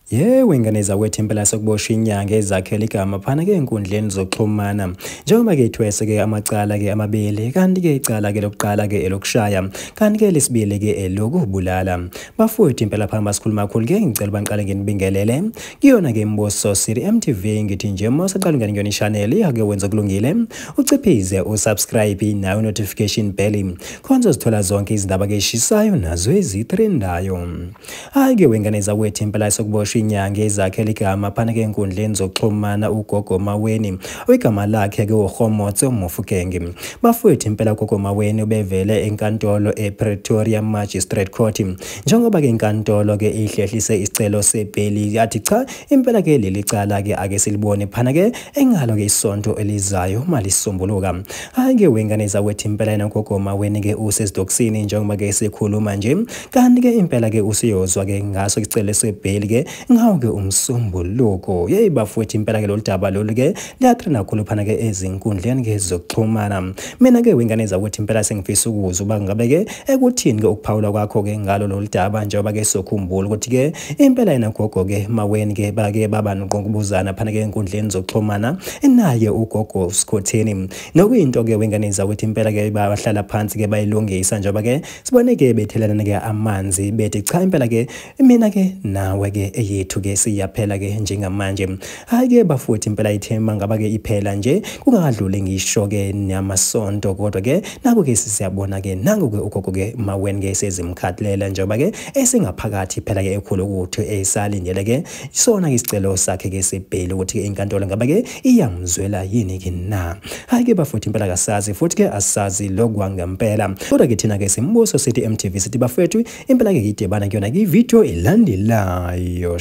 Ingane zakwethu impela sokuboshwa inyanga ezakhela igama phana ke enkundleni zokuxhumana. Njengoba ke ithwese ke amacala ke amabili kanti ke icala ke lokuqala ke elokushaya kanti ke lesibili ke elokubulala. Bafowethu impela phamba sikhuluma kakhulu ke ngicela banqale nginibingelele. Kuyona ke Mbuso City MTV ngithi nje mosaqala ungane kuyona i-channel ake wenza kulungile. Uciphize usubscribe nayo notification bell. Khonza sithola zonke izindaba ke eshisayo nazo ezitrendayo. Hayi ke wengane zakwethu impela sokuboshwa inyanga ezakhela igama phana ke enkundleni zokuxhumana uGogo Maweni igama lakhe ke uRhomotso Mofokeng. Bafowethu impela uGogo Maweni ubevele enkantolo ePretoria Magistrate Court njengoba ke inkantolo ke ihlehlise isicelo sebheli yathi cha impela ke leli cala ke ake silibone phana ke engalo ke isonto elizayo malisombuluka. Hayi ke wengane zakwethu impela yena uGogo Maweni ke usesidoksini njengoba ke sikhuluma nje kanti ke impela ke usiyozwa ke ngaso isicelo sebheli ke ngawo ke umsombuluko. Bafowethu impela ke lolu daba lolu ke liyatrena kakhulu phana ke ezinkundleni ke zokuxhumana. Mina ke wengane zakwethu impela sengifisa ukuzwa uba ngabe ke ekuthini ke ukuphawula kwakho ke ngalo lolu daba njengoba ke sokhumbula ukuthi ke impela yena uGogo ke Maweni ke bake baba noqokubuzana phana ke enkundleni zokuxhumana naye uGogo Skhotheni. Nokuyinto ke wengane zakwethu impela ke bahlala phansi ke bayilungisa njengoba ke sibone ke bethelana ke amanzi bethi cha impela ke mina ke nawe ke eyethu ke siyaphela ke njengamanje. Hayi ke bafowethu impela ithemba ngaba ke iphela nje kungakadluli ngisho ke namasonto kodwa ke nako ke siyabona ke nango ke uGogo ke Maweni ke sezimkhathalela njengoba ke esingaphakathi phela ke ekhulu ukuthi esalindele ke sona isicelo sakhe ke sebheli ukuthi ke inkantolo ngaba ke iyamzwela yini ke na. Hayi ke bafowethu impela kasazi futhi ke asazi lokwangempela kodwa ke thina ke siMbuso City MTV sithi bafowethu impela ke idebana kuyona ke ivideo elandelayo.